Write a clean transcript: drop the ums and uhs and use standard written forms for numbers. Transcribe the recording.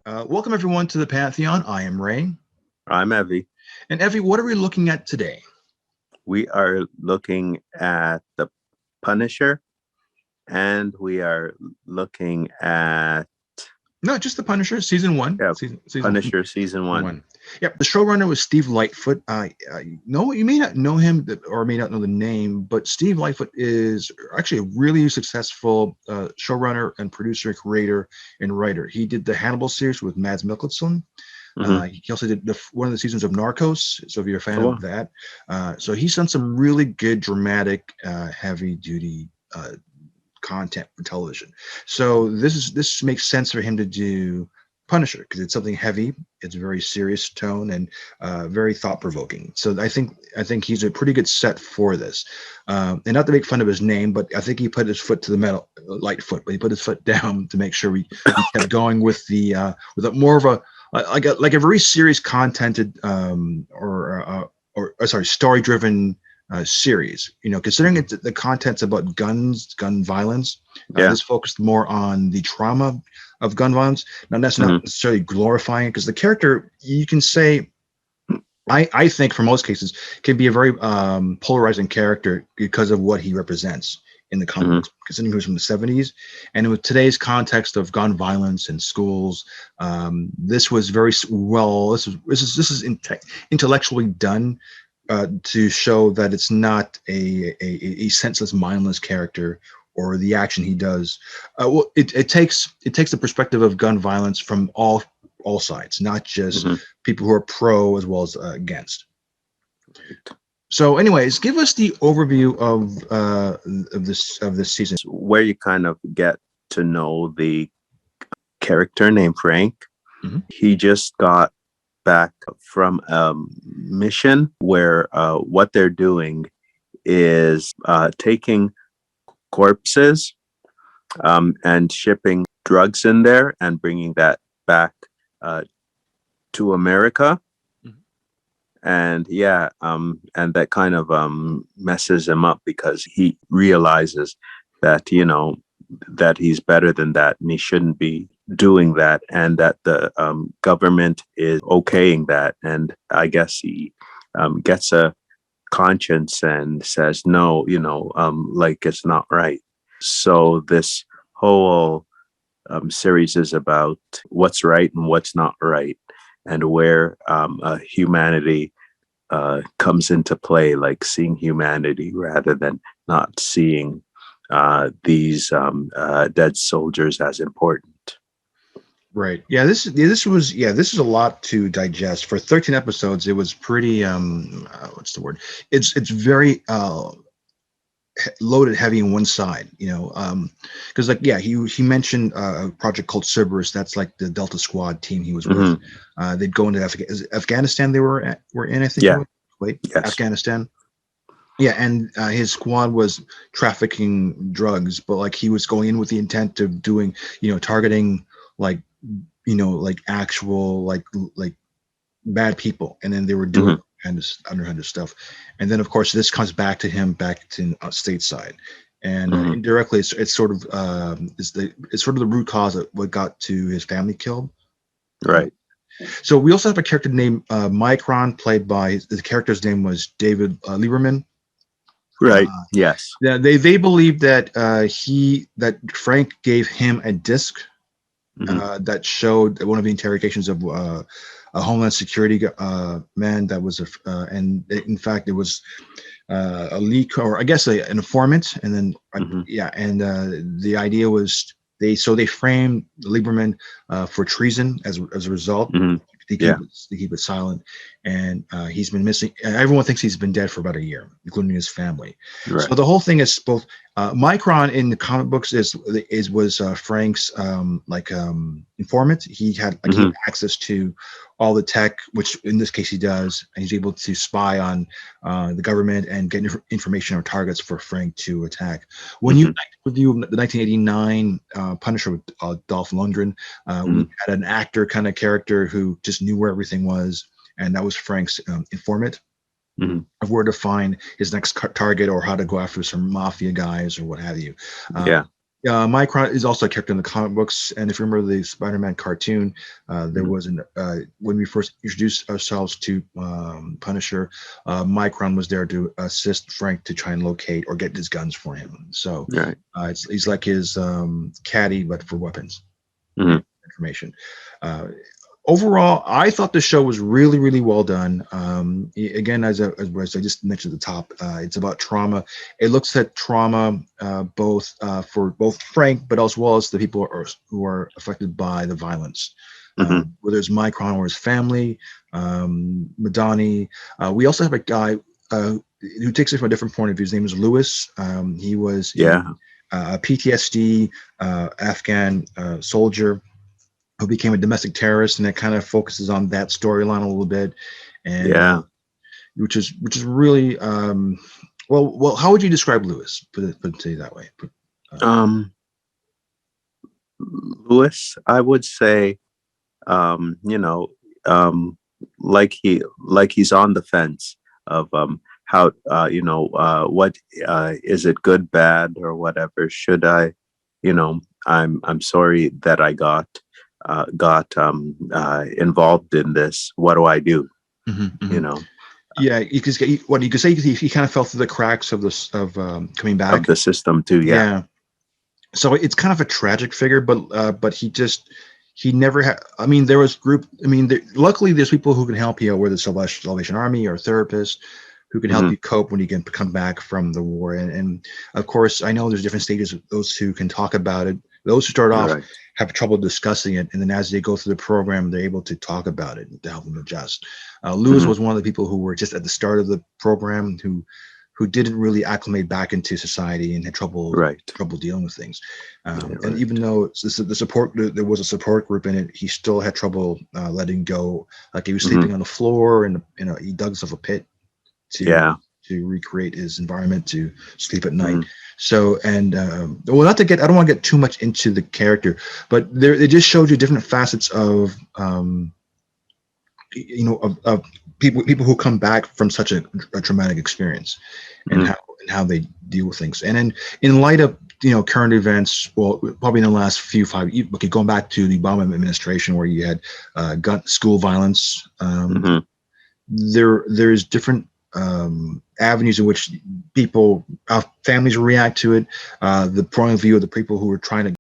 Welcome everyone to the Pantheon. I am Ray. I'm Evie. And Evie, what are we looking at today? We are looking at the Punisher, and we are looking at Not just the Punisher, season one. yeah, Season Punisher season one. one. Yep. The showrunner was Steve Lightfoot. No, you may not know him or may not know the name, but Steve Lightfoot is actually a really successful showrunner and producer, creator, and writer. He did the Hannibal series with Mads Mikkelsen. hmm He also did one of the seasons of Narcos. So if you're a fan Oh, of that, so he's done some really good, dramatic, heavy-duty content for television. So this makes sense for him to do Punisher because it's something heavy. It's a very serious tone and very thought provoking. So I think he's a pretty good set for this. And not to make fun of his name, but I think he put his foot to the metal, Lightfoot, but he put his foot down to make sure we kept going with a more of a like a very serious contented or sorry, story driven series. Considering the content's about guns, gun violence, yeah. this focused more on the trauma of gun violence. Now that's not hmm necessarily glorifying because the character, you can say, I think for most cases can be a very polarizing character because of what he represents in the comic hmm books, considering he was from the 70s. And with today's context of gun violence in schools, this was very well, this is intellectually done to show that it's not a senseless, mindless character or the action he does. Well, it takes the perspective of gun violence from all sides, not just hmm people who are pro as well as against. So, anyways, give us the overview of this season. Where you kind of get to know the character named Frank. Mhm. He just got back from a mission where what they're doing is taking corpses and shipping drugs in there and bringing that back uh, to America. Mhm. And yeah, and that kind of messes him up because he realizes that, that he's better than that and he shouldn't be doing that, and that the government is okaying that. And I guess he gets a conscience and says, no, like it's not right. So this whole series is about what's right and what's not right, and where humanity comes into play, like seeing humanity rather than not seeing these dead soldiers as important. Right. Yeah. This is a lot to digest for 13 episodes. It was pretty. What's the word? It's very loaded heavy on one side, because like he mentioned a project called Cerberus. That's like the Delta Squad team he was with. hmm They'd go into Afghanistan. They were in. I think it Yeah. was. Wait, Yes. Afghanistan. Yeah, and his squad was trafficking drugs, but like he was going in with the intent of doing, targeting like, like actual like bad people, and then they were doing hmm underhanded stuff, and then of course this comes back to him back to stateside, and hmm indirectly it's sort of it's sort of the root cause of what got to his family killed. Uh, Right. so we also have a character named Micron, played by the character's name was David Lieberman. Right. Uh, Yes. yeah, they believe that that Frank gave him a disc hmm that showed one of the interrogations of a Homeland Security man that was and in fact it was a leak, or I guess an informant, and then hmm yeah, and the idea was they framed Lieberman for treason as a result. hmm Yeah. To keep it silent, and he's been missing. Everyone thinks he's been dead for about a year, including his family. So Right. the whole thing is both. Micron in the comic books was Frank's informant. He had hmm access to all the tech, which in this case he does, and he's able to spy on the government and get information or targets for Frank to attack. When you hmm review the 1989 Punisher with Dolph Lundgren, we hmm had an actor kind of character who just knew where everything was, and that was Frank's informant hmm of where to find his next target or how to go after some mafia guys or what have you. Uh, Yeah. Micron is also a character in the comic books, and if you remember the Spider-Man cartoon, there Mhm. was when we first introduced ourselves to Punisher, Micron was there to assist Frank to try and locate or get his guns for him. So Right. he's like his caddy, but for weapons and Mhm. information. Uh, Overall, I thought the show was really, really well done. Again, as I just mentioned at the top, it's about trauma. It looks at trauma both for both Frank, but as well as the people who are affected by the violence, Mhm. whether it's Micron or his family, Madani. We also have a guy who takes it from a different point of view. His name is Lewis. He was Yeah. a PTSD Afghan soldier who became a domestic terrorist, and it kind of focuses on that storyline a little bit, and Yeah. which is really well. How would you describe Lewis? Put it to you that way. Um, Lewis, I would say, you know, um, like he's on the fence of how what is it good, bad, or whatever. Should I, I'm sorry that I got involved in this. What do I do? Mhm, You mhm. know, Yeah, what you could say he kind of fell through the cracks of this of coming of back. the system too. Yeah. Yeah, so it's kind of a tragic figure, but he never had. I mean, there was group. I mean, luckily there's people who can help you, whether it's Salvation Army or therapists who can help Hmm. you cope when you can come back from the war. And of course, I know there's different stages of those who can talk about it. Those who start off Right. have trouble discussing it, and then as they go through the program, they're able to talk about it to help them adjust. Lewis Hmm. was one of the people who were just at the start of the program who didn't really acclimate back into society and had Right. trouble dealing with things. Yeah. And Right. even though the support there was a support group in it, he still had trouble letting go. Like he was Hmm. sleeping on the floor, and he dug himself a pit to Yeah. recreate his environment to sleep at night. Hmm. So and well, not to get I don't want to get too much into the character, but there they just showed you different facets of of people who come back from such a traumatic experience and Hmm. how they deal with things. And in light of current events, well, probably in the last okay, going back to the Obama administration where you had gun school violence, Hmm. there's different avenues in which families react to it. The point of view of the people who are trying to